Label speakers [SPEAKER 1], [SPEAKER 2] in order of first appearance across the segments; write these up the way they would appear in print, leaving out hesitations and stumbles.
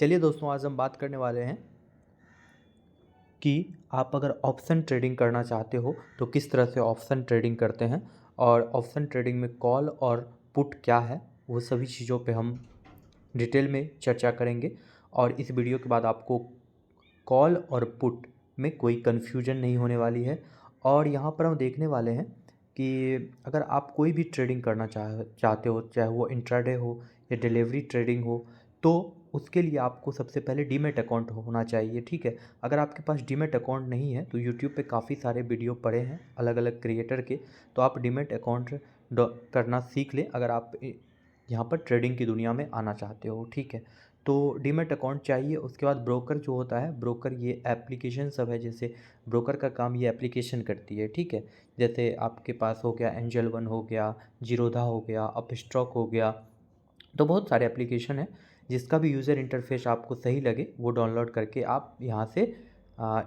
[SPEAKER 1] चलिए दोस्तों, आज हम बात करने वाले हैं कि आप अगर ऑप्शन ट्रेडिंग करना चाहते हो तो किस तरह से ऑप्शन ट्रेडिंग करते हैं, और ऑप्शन ट्रेडिंग में कॉल और पुट क्या है, वो सभी चीज़ों पे हम डिटेल में चर्चा करेंगे। और इस वीडियो के बाद आपको कॉल और पुट में कोई कन्फ्यूजन नहीं होने वाली है। और यहाँ पर हम देखने वाले हैं कि अगर आप कोई भी ट्रेडिंग करना चाहते हो, चाहे वो इंट्राडे हो या डिलीवरी ट्रेडिंग हो, तो उसके लिए आपको सबसे पहले डीमैट अकाउंट होना चाहिए। ठीक है, अगर आपके पास डीमैट अकाउंट नहीं है तो यूट्यूब पे काफ़ी सारे वीडियो पड़े हैं अलग अलग क्रिएटर के, तो आप डीमैट अकाउंट करना सीख लें अगर आप यहाँ पर ट्रेडिंग की दुनिया में आना चाहते हो। ठीक है, तो डीमैट अकाउंट चाहिए। उसके बाद ब्रोकर जो होता है, ब्रोकर ये एप्लीकेशन सब है, जैसे ब्रोकर का काम ये एप्लीकेशन करती है। ठीक है, जैसे आपके पास हो गया एंजल वन, हो गया जीरोधा, हो गया अपस्टॉक, हो गया, तो बहुत सारे एप्लीकेशन है। जिसका भी यूज़र इंटरफेस आपको सही लगे वो डाउनलोड करके आप यहाँ से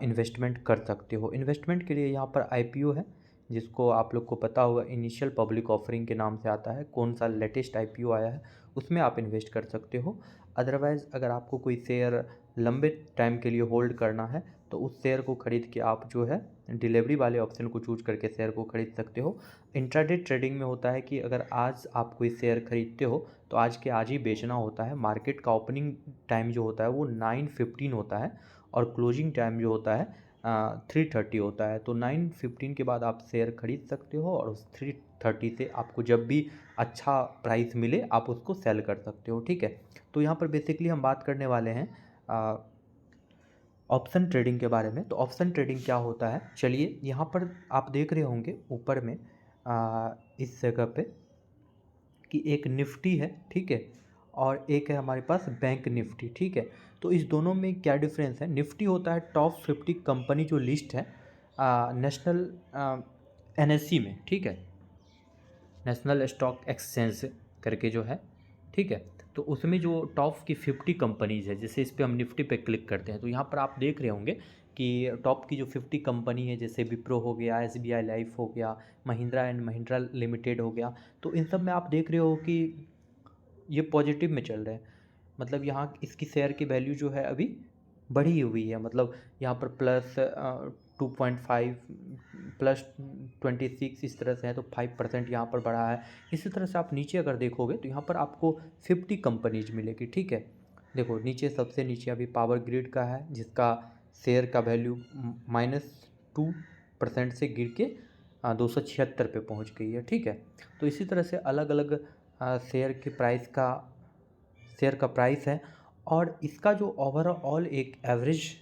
[SPEAKER 1] इन्वेस्टमेंट कर सकते हो। इन्वेस्टमेंट के लिए यहाँ पर आईपीओ है, जिसको आप लोग को पता होगा, इनिशियल पब्लिक ऑफरिंग के नाम से आता है। कौन सा लेटेस्ट आईपीओ आया है उसमें आप इन्वेस्ट कर सकते हो। अदरवाइज़ अगर आपको कोई शेयर लंबे टाइम के लिए होल्ड करना है तो उस शेयर को ख़रीद के आप जो है डिलीवरी वाले ऑप्शन को चूज करके शेयर को ख़रीद सकते हो। इंट्राडे ट्रेडिंग में होता है कि अगर आज आप कोई शेयर खरीदते हो तो आज के आज ही बेचना होता है। मार्केट का ओपनिंग टाइम जो होता है वो 9:15 होता है और क्लोजिंग टाइम जो होता है 3:30 होता है। तो 9:15 के बाद आप शेयर खरीद सकते हो और उस 3:30 से आपको जब भी अच्छा प्राइस मिले आप उसको सेल कर सकते हो। ठीक है, तो यहाँ पर बेसिकली हम बात करने वाले हैं ऑप्शन ट्रेडिंग के बारे में। तो ऑप्शन ट्रेडिंग क्या होता है, चलिए यहाँ पर आप देख रहे होंगे ऊपर में इस जगह पे कि एक निफ्टी है। ठीक है, और एक है हमारे पास बैंक निफ्टी। ठीक है, तो इस दोनों में क्या डिफरेंस है। निफ्टी होता है टॉप 50 कंपनी जो लिस्ट है नेशनल एनएससी में। ठीक है, नेशनल स्टॉक एक्सचेंज करके जो है। ठीक है, तो उसमें जो टॉप की 50 कंपनीज़ है, जैसे इस पर हम निफ्टी पे क्लिक करते हैं तो यहाँ पर आप देख रहे होंगे कि टॉप की जो 50 कंपनी है, जैसे विप्रो हो गया, एसबीआई लाइफ हो गया, महिंद्रा एंड महिंद्रा लिमिटेड हो गया, तो इन सब में आप देख रहे हो कि ये पॉजिटिव में चल रहे हैं। मतलब यहाँ इसकी शेयर की वैल्यू जो है अभी बढ़ी हुई है। मतलब यहाँ पर प्लस 2.5 प्लस 26 इस तरह से है, तो 5% यहाँ पर बढ़ा है। इसी तरह से आप नीचे अगर देखोगे तो यहाँ पर आपको 50 कंपनीज मिलेगी। ठीक है, देखो नीचे सबसे नीचे अभी पावर ग्रिड का है, जिसका शेयर का वैल्यू -2% से गिर के 276 पे पहुँच गई है। ठीक है, तो इसी तरह से अलग अलग शेयर का प्राइस है। और इसका जो ओवरऑल एक एवरेज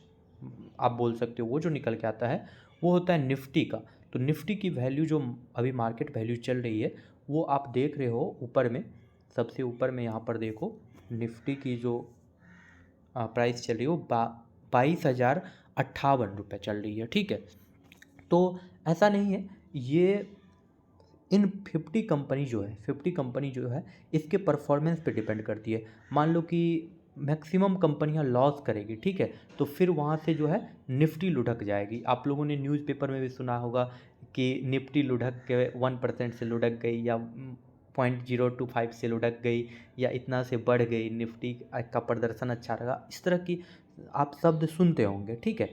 [SPEAKER 1] आप बोल सकते हो वो जो निकल के आता है वो होता है निफ्टी का। तो निफ्टी की वैल्यू जो अभी मार्केट वैल्यू चल रही है वो आप देख रहे हो ऊपर में, सबसे ऊपर में यहाँ पर देखो निफ्टी की जो प्राइस चल रही है वो 22,058 रुपये चल रही है। ठीक है, तो ऐसा नहीं है, ये इन 50 कंपनी जो है इसके परफॉर्मेंस पे डिपेंड करती है। मान लो कि मैक्सिमम कंपनियां लॉस करेगी, ठीक है, तो फिर वहाँ से जो है निफ्टी लुढ़क जाएगी। आप लोगों ने न्यूज़पेपर में भी सुना होगा कि निफ्टी लुढ़क के 1% से लुढ़क गई, या 0.025 से लुढ़क गई, या इतना से बढ़ गई, निफ्टी का प्रदर्शन अच्छा रहा, इस तरह की आप शब्द सुनते होंगे। ठीक है,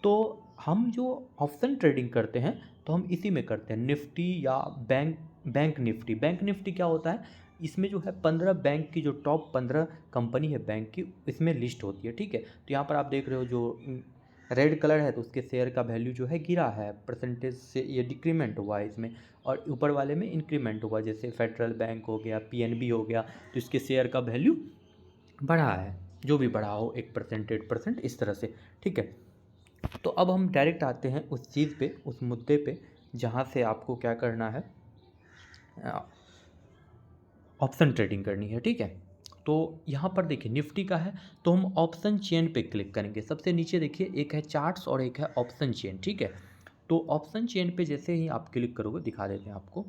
[SPEAKER 1] तो हम जो ऑप्शन ट्रेडिंग करते हैं तो हम इसी में करते हैं, निफ्टी या बैंक निफ्टी। बैंक निफ्टी क्या होता है, इसमें जो है 15 बैंक की जो टॉप 15 कंपनी है बैंक की, इसमें लिस्ट होती है। ठीक है, तो यहाँ पर आप देख रहे हो जो रेड कलर है तो उसके शेयर का वैल्यू जो है गिरा है, परसेंटेज से ये डिक्रीमेंट हुआ है इसमें, और ऊपर वाले में इंक्रीमेंट हुआ, जैसे फेडरल बैंक हो गया, पीएनबी हो गया, तो इसके शेयर का वैल्यू बढ़ा है, जो भी बढ़ा हो 1%, 8%, इस तरह से। ठीक है, तो अब हम डायरेक्ट आते हैं उस चीज़ पे, उस मुद्दे पे जहाँ से आपको क्या करना है, ऑप्शन ट्रेडिंग करनी है। ठीक है, तो यहाँ पर देखिए निफ्टी का है तो हम ऑप्शन चेन पे क्लिक करेंगे। सबसे नीचे देखिए एक है चार्ट्स और एक है ऑप्शन चेन। ठीक है, तो ऑप्शन चेन पे जैसे ही आप क्लिक करोगे, दिखा देते हैं आपको,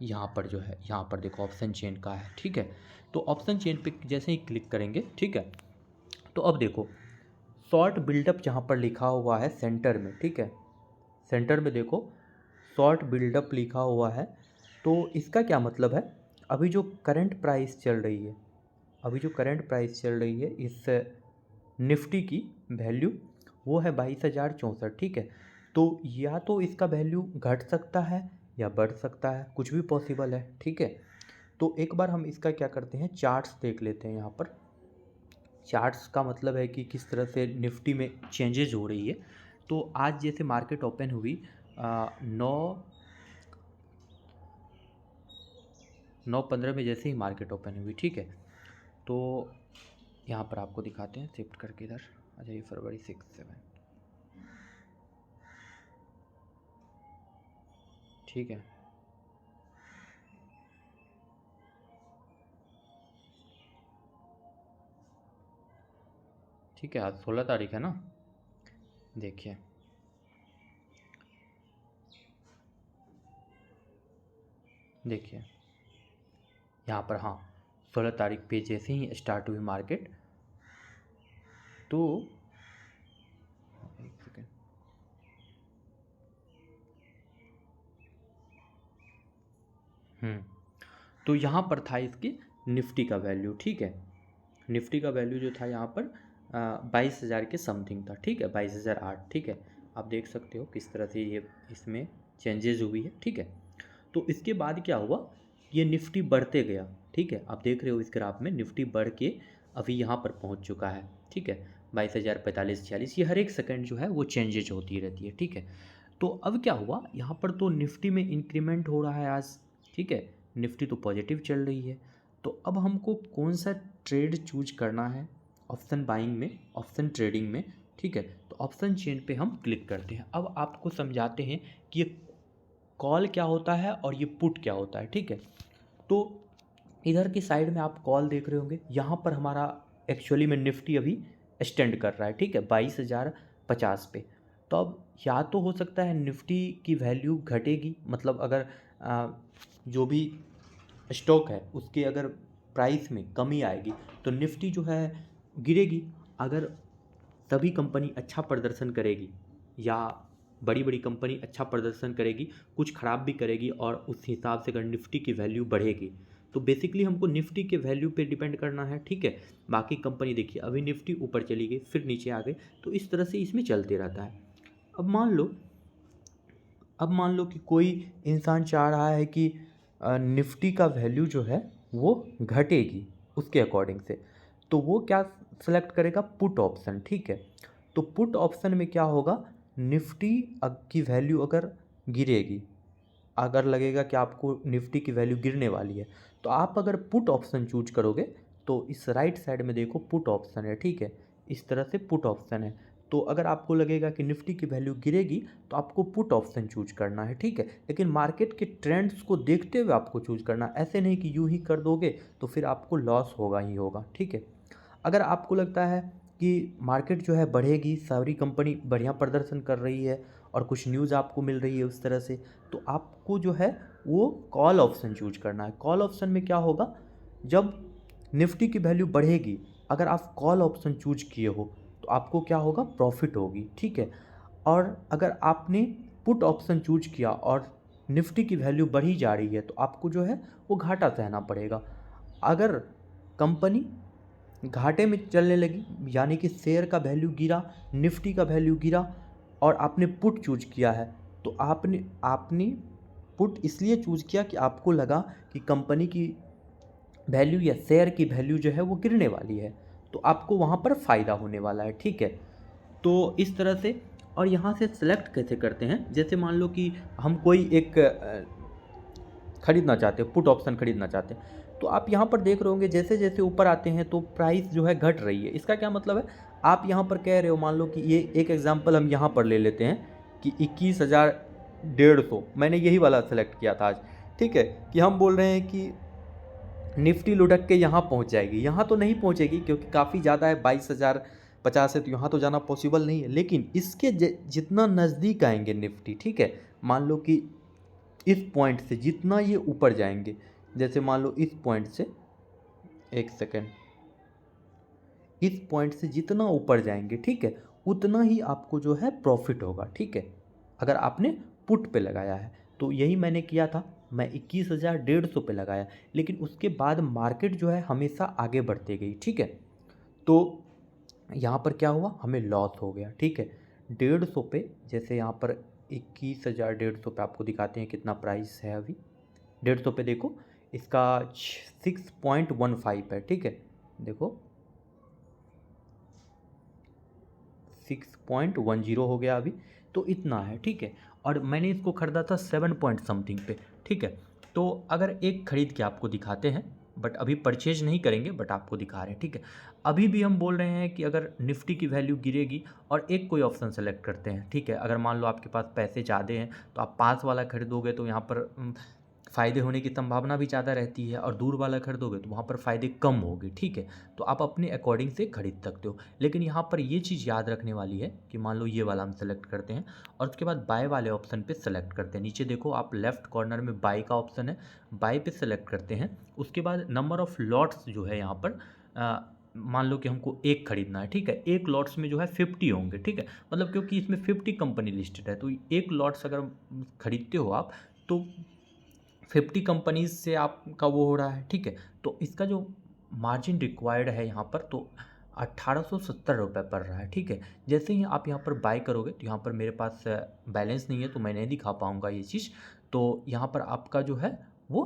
[SPEAKER 1] यहाँ पर जो है, यहाँ पर देखो ऑप्शन चेन का है। ठीक है, तो ऑप्शन चेन पे जैसे ही क्लिक करेंगे, ठीक है, तो अब देखो शॉर्ट बिल्डअप जहाँ पर लिखा हुआ है सेंटर में। ठीक है, सेंटर में देखो शॉर्ट बिल्डअप लिखा हुआ है, तो इसका क्या मतलब है, अभी जो करंट प्राइस चल रही है अभी जो करंट प्राइस चल रही है इस निफ्टी की वैल्यू वो है 22,064, ठीक है। तो या तो इसका वैल्यू घट सकता है या बढ़ सकता है, कुछ भी पॉसिबल है, ठीक है। तो एक बार हम इसका क्या करते हैं, चार्ट्स देख लेते हैं। यहाँ पर चार्ट्स का मतलब है कि किस तरह से निफ्टी में चेंजेज हो रही है। तो आज जैसे मार्केट ओपन हुई 9:15 में जैसे ही मार्केट ओपन हुई, ठीक है। तो यहाँ पर आपको दिखाते हैं, शिफ्ट करके इधर आ जाइए, फरवरी 6-7, ठीक है। ठीक है, आज 16 तारीख है ना, देखिए देखिए यहाँ पर, हाँ 16 तारीख पे जैसे ही स्टार्ट हुई मार्केट, तो एक सेकेंड, तो यहाँ पर था इसकी निफ्टी का वैल्यू, ठीक है। निफ्टी का वैल्यू जो था यहाँ पर 22,000 के समथिंग था, ठीक है, 22,008, ठीक है। आप देख सकते हो किस तरह से ये इसमें चेंजेस हुई है, ठीक है। तो इसके बाद क्या हुआ, ये निफ्टी बढ़ते गया, ठीक है। आप देख रहे हो इस ग्राफ में निफ्टी बढ़ के अभी यहाँ पर पहुँच चुका है, ठीक है, 22,000, 45, 46, ये हर एक सेकंड जो है वो चेंजेज होती रहती है, ठीक है। तो अब क्या हुआ यहाँ पर, तो निफ्टी में इंक्रीमेंट हो रहा है आज, ठीक है, निफ्टी तो पॉजिटिव चल रही है। तो अब हमको कौन सा ट्रेड चूज करना है ऑप्शन बाइंग में, ऑप्शन ट्रेडिंग में, ठीक है। तो ऑप्शन चेन पे हम क्लिक करते हैं। अब आपको समझाते हैं कि ये कॉल क्या होता है और ये पुट क्या होता है, ठीक है। तो इधर की साइड में आप कॉल देख रहे होंगे, यहाँ पर हमारा एक्चुअली में निफ्टी अभी स्टैंड कर रहा है, ठीक है, 22,050 पे। तो अब या तो हो सकता है निफ्टी की वैल्यू घटेगी, मतलब अगर जो भी स्टॉक है उसके अगर प्राइस में कमी आएगी तो निफ्टी जो है गिरेगी। अगर सभी कंपनी अच्छा प्रदर्शन करेगी या बड़ी बड़ी कंपनी अच्छा प्रदर्शन करेगी, कुछ ख़राब भी करेगी, और उस हिसाब से अगर निफ्टी की वैल्यू बढ़ेगी, तो बेसिकली हमको निफ्टी के वैल्यू पे डिपेंड करना है, ठीक है। बाकी कंपनी देखिए अभी निफ्टी ऊपर चली गई, फिर नीचे आ गई, तो इस तरह से इसमें चलते रहता है। अब मान लो कि कोई इंसान चाह रहा है कि निफ्टी का वैल्यू जो है वो घटेगी उसके अकॉर्डिंग से, तो वो क्या सेलेक्ट करेगा, पुट ऑप्शन, ठीक है। तो पुट ऑप्शन में क्या होगा, निफ्टी की वैल्यू अगर गिरेगी, अगर लगेगा कि आपको निफ्टी की वैल्यू गिरने वाली है, तो आप अगर पुट ऑप्शन चूज करोगे, तो इस राइट साइड में देखो पुट ऑप्शन है, ठीक है, इस तरह से पुट ऑप्शन है। तो अगर आपको लगेगा कि निफ्टी की वैल्यू गिरेगी तो आपको पुट ऑप्शन चूज करना है, ठीक है। लेकिन मार्केट के ट्रेंड्स को देखते हुए आपको चूज करना है, ऐसे नहीं कि यूं ही कर दोगे तो फिर आपको लॉस होगा ही होगा, ठीक है। अगर आपको लगता है कि मार्केट जो है बढ़ेगी, सारी कंपनी बढ़िया प्रदर्शन कर रही है और कुछ न्यूज़ आपको मिल रही है उस तरह से, तो आपको जो है वो कॉल ऑप्शन चूज करना है। कॉल ऑप्शन में क्या होगा, जब निफ्टी की वैल्यू बढ़ेगी, अगर आप कॉल ऑप्शन चूज किए हो तो आपको क्या होगा, प्रॉफिट होगी, ठीक है। और अगर आपने पुट ऑप्शन चूज किया और निफ्टी की वैल्यू बढ़ी जा रही है तो आपको जो है वो घाटा सहना पड़ेगा। अगर कंपनी घाटे में चलने लगी, यानी कि शेयर का वैल्यू गिरा, निफ्टी का वैल्यू गिरा, और आपने पुट चूज किया है, तो आपने पुट इसलिए चूज किया कि आपको लगा कि कंपनी की वैल्यू या शेयर की वैल्यू जो है वो गिरने वाली है, तो आपको वहाँ पर फ़ायदा होने वाला है, ठीक है। तो इस तरह से, और यहाँ से सेलेक्ट कैसे करते हैं, जैसे मान लो कि हम कोई एक खरीदना चाहते हो, पुट ऑप्शन खरीदना चाहते हैं, तो आप यहाँ पर देख रहे होंगे जैसे जैसे ऊपर आते हैं तो प्राइस जो है घट रही है। इसका क्या मतलब है, आप यहाँ पर कह रहे हो, मान लो कि ये एक एग्जांपल हम यहाँ पर ले लेते हैं कि 21,150, मैंने यही वाला सेलेक्ट किया था आज, ठीक है, कि हम बोल रहे हैं कि निफ्टी लुढ़क के यहाँ पहुँच जाएगी। यहाँ तो नहीं पहुँचेगी क्योंकि काफ़ी ज़्यादा है, 22,050 है, तो यहाँ तो जाना पॉसिबल नहीं है, लेकिन इसके जितना नज़दीक आएंगे निफ्टी, ठीक है, मान लो कि इस पॉइंट से जितना ये ऊपर जाएंगे, जैसे मान लो इस पॉइंट से, एक सेकेंड, इस पॉइंट से जितना ऊपर जाएंगे, ठीक है, उतना ही आपको जो है प्रॉफिट होगा, ठीक है, अगर आपने पुट पे लगाया है। तो यही मैंने किया था, मैं 21,150 पे लगाया, लेकिन उसके बाद मार्केट जो है हमेशा आगे बढ़ती गई, ठीक है। तो यहाँ पर क्या हुआ, हमें लॉस हो गया, ठीक है। 150 पे, जैसे यहाँ पर 21,150 पे आपको दिखाते हैं कितना प्राइस है अभी। 150 पे देखो, इसका 6.15 है, ठीक है। देखो 6.10 हो गया अभी, तो इतना है, ठीक है। और मैंने इसको ख़रीदा था 7 पॉइंट समथिंग पे, ठीक है। तो अगर एक ख़रीद के आपको दिखाते हैं, बट अभी परचेज नहीं करेंगे, बट आपको दिखा रहे हैं, ठीक है। अभी भी हम बोल रहे हैं कि अगर निफ्टी की वैल्यू गिरेगी और एक कोई ऑप्शन सेलेक्ट करते हैं, ठीक है। अगर मान लो आपके पास पैसे ज़्यादा हैं तो आप पास वाला खरीदोगे तो यहाँ पर फ़ायदे होने की संभावना भी ज़्यादा रहती है, और दूर वाला खरीदोगे तो वहाँ पर फ़ायदे कम होंगे, ठीक है। तो आप अपने अकॉर्डिंग से खरीद सकते हो। लेकिन यहाँ पर ये चीज़ याद रखने वाली है कि मान लो ये वाला हम सेलेक्ट करते हैं और उसके बाद बाय वाले ऑप्शन पे सेलेक्ट करते हैं। नीचे देखो आप लेफ्ट कॉर्नर में बाय का ऑप्शन है, बाय पे सेलेक्ट करते हैं। उसके बाद नंबर ऑफ़ लॉट्स जो है यहाँ पर मान लो कि हमको एक खरीदना है, ठीक है। एक लॉट्स में जो है 50 होंगे, ठीक है। मतलब क्योंकि इसमें 50 कंपनी लिस्टेड है, तो एक लॉट्स अगर खरीदते हो आप तो 50 कंपनीज से आपका वो हो रहा है, ठीक है। तो इसका जो मार्जिन रिक्वायर्ड है यहाँ पर, तो 1870 रुपये पड़ रहा है, ठीक है। जैसे ही आप यहाँ पर बाय करोगे तो यहाँ पर मेरे पास बैलेंस नहीं है तो मैं नहीं दिखा पाऊँगा ये चीज़। तो यहाँ पर आपका जो है वो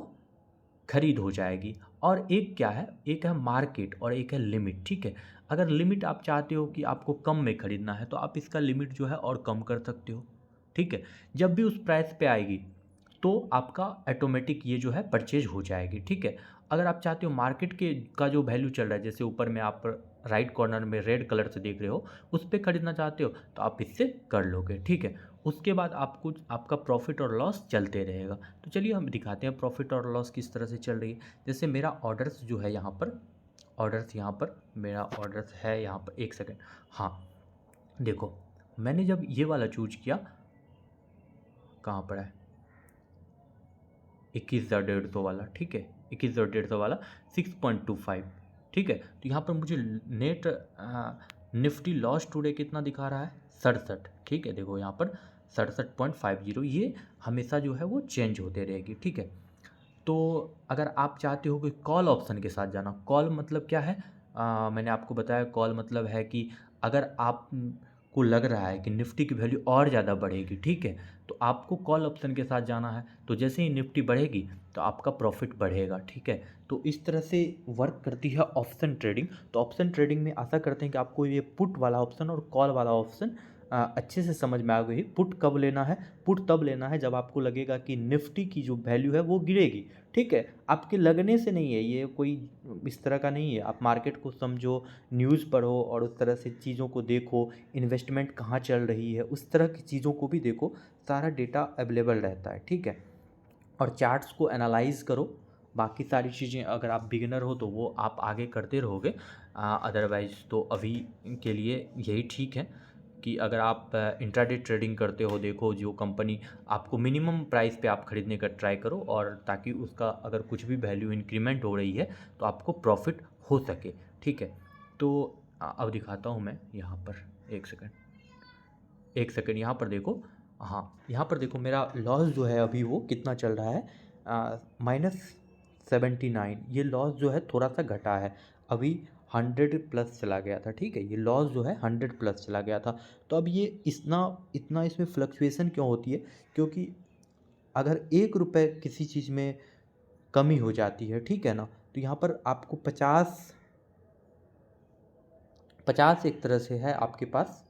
[SPEAKER 1] खरीद हो जाएगी। और एक क्या है, एक है मार्केट और एक है लिमिट, ठीक है। अगर लिमिट आप चाहते हो कि आपको कम में खरीदना है तो आप इसका लिमिट जो है और कम कर सकते हो, ठीक है। जब भी उस प्राइस पे आएगी तो आपका ऑटोमेटिक ये जो है परचेज हो जाएगी, ठीक है। अगर आप चाहते हो मार्केट के का जो वैल्यू चल रहा है, जैसे ऊपर में आप राइट कॉर्नर में रेड कलर से देख रहे हो, उस पे खरीदना चाहते हो तो आप इससे कर लोगे, ठीक है। उसके बाद आपको आपका प्रॉफिट और लॉस चलते रहेगा। तो चलिए हम दिखाते हैं प्रॉफिट और लॉस किस तरह से चल रही है। जैसे मेरा ऑर्डर्स जो है यहाँ पर, ऑर्डर्स यहाँ पर मेरा ऑर्डर्स है यहाँ पर, एक सेकेंड। हाँ देखो, मैंने जब ये वाला चूज किया, कहाँ पर है, 21,150 वाला, ठीक है। 21,150 वाला 6.25, ठीक है। तो यहाँ पर मुझे नेट निफ्टी लॉस टुडे कितना दिखा रहा है, 67, ठीक है। देखो यहाँ पर 67.50, ये हमेशा जो है वो चेंज होते रहेगी, ठीक है। तो अगर आप चाहते हो कि कॉल ऑप्शन के साथ जाना, कॉल मतलब क्या है, मैंने आपको बताया कॉल मतलब है कि अगर आप को लग रहा है कि निफ्टी की वैल्यू और ज़्यादा बढ़ेगी, ठीक है, तो आपको कॉल ऑप्शन के साथ जाना है। तो जैसे ही निफ्टी बढ़ेगी तो आपका प्रॉफिट बढ़ेगा, ठीक है। तो इस तरह से वर्क करती है ऑप्शन ट्रेडिंग। तो ऑप्शन ट्रेडिंग में आशा करते हैं कि आपको ये पुट वाला ऑप्शन और कॉल वाला ऑप्शन अच्छे से समझ में आ गई। पुट कब लेना है, पुट तब लेना है जब आपको लगेगा कि निफ्टी की जो वैल्यू है वो गिरेगी, ठीक है। आपके लगने से नहीं है, ये कोई इस तरह का नहीं है। आप मार्केट को समझो, न्यूज़ पढ़ो और उस तरह से चीज़ों को देखो, इन्वेस्टमेंट कहाँ चल रही है उस तरह की चीज़ों को भी देखो, सारा डेटा अवेलेबल रहता है, ठीक है। और चार्ट्स को एनालाइज करो। बाकी सारी चीज़ें अगर आप बिगिनर हो तो वो आप आगे करते रहोगे, अदरवाइज़ तो अभी के लिए यही ठीक है कि अगर आप इंट्राडे ट्रेडिंग करते हो, देखो जो कंपनी आपको मिनिमम प्राइस पे आप ख़रीदने का ट्राई करो, और ताकि उसका अगर कुछ भी वैल्यू इंक्रीमेंट हो रही है तो आपको प्रॉफिट हो सके, ठीक है। तो अब दिखाता हूँ मैं यहाँ पर, एक सेकंड, एक सेकंड, यहाँ पर देखो। हाँ यहाँ पर देखो मेरा लॉस जो है अभी वो कितना चल रहा है, -79। ये लॉस जो है थोड़ा सा घटा है, अभी 100 प्लस चला गया था, ठीक है। ये लॉस जो है 100 प्लस चला गया था। तो अब ये इतना इतना इसमें फ्लक्चुएसन क्यों होती है, क्योंकि अगर 1 रुपये किसी चीज़ में कमी हो जाती है, ठीक है ना, तो यहाँ पर आपको 50 एक तरह से है आपके पास,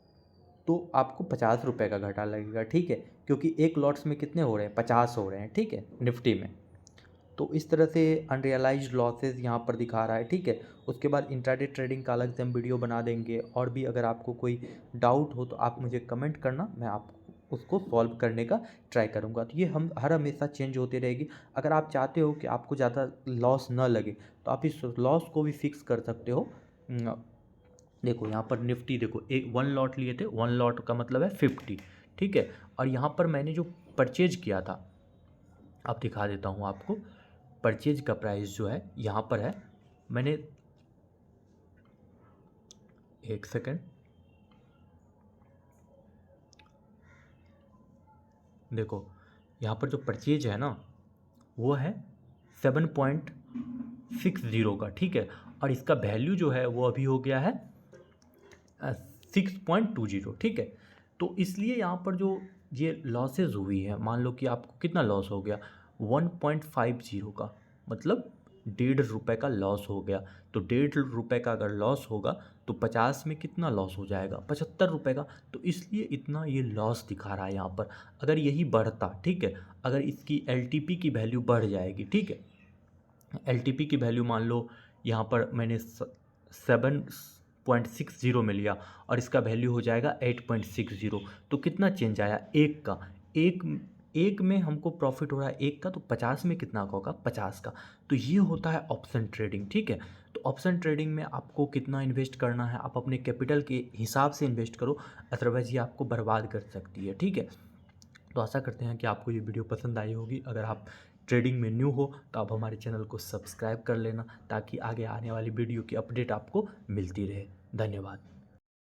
[SPEAKER 1] तो आपको 50 रुपये का घाटा लगेगा, ठीक है। क्योंकि एक लॉट्स में कितने हो रहे हैं, 50 हो रहे हैं, ठीक है, निफ्टी में। तो इस तरह से अनरियलाइज्ड लॉसेस यहाँ पर दिखा रहा है, ठीक है। उसके बाद इंट्राडे ट्रेडिंग का अलग से हम वीडियो बना देंगे। और भी अगर आपको कोई डाउट हो तो आप मुझे कमेंट करना, मैं आपको उसको सॉल्व करने का ट्राई करूँगा। तो ये हम हर हमेशा चेंज होती रहेगी। अगर आप चाहते हो कि आपको ज़्यादा लॉस ना लगे तो आप इस लॉस को भी फिक्स कर सकते हो। देखो यहाँ पर निफ्टी देखो, एक 1 लॉट लिए थे, 1 लॉट का मतलब है 50, ठीक है। और यहाँ पर मैंने जो परचेज किया था, अब दिखा देता हूँ आपको, परचेज का प्राइस जो है यहाँ पर है, मैंने, एक सेकंड, देखो यहाँ पर जो परचेज है ना, वो है 7.60 का, ठीक है। और इसका वैल्यू जो है वो अभी हो गया है 6.20, ठीक है। तो इसलिए यहाँ पर जो ये लॉसेज हुई है, मान लो कि आपको कितना लॉस हो गया 1.50 का, मतलब ₹1.5 का लॉस हो गया। तो ₹1.5 का अगर लॉस होगा तो 50 में कितना लॉस हो जाएगा ₹75 का। तो इसलिए इतना ये लॉस दिखा रहा है यहाँ पर। अगर यही बढ़ता, ठीक है, अगर इसकी LTP की वैल्यू बढ़ जाएगी, ठीक है, LTP की वैल्यू मान लो यहाँ पर मैंने 7.60 में लिया और इसका वैल्यू हो जाएगा 8.60, तो कितना चेंज आया एक का, एक में हमको प्रॉफिट हो रहा है एक का, तो 50 में कितना का होगा 50 का। तो ये होता है ऑप्शन ट्रेडिंग, ठीक है। तो ऑप्शन ट्रेडिंग में आपको कितना इन्वेस्ट करना है, आप अपने कैपिटल के हिसाब से इन्वेस्ट करो, अदरवाइज ये आपको बर्बाद कर सकती है, ठीक है। तो आशा करते हैं कि आपको ये वीडियो पसंद आई होगी। अगर आप ट्रेडिंग में न्यू हो तो आप हमारे चैनल को सब्सक्राइब कर लेना, ताकि आगे आने वाली वीडियो की अपडेट आपको मिलती रहे। धन्यवाद।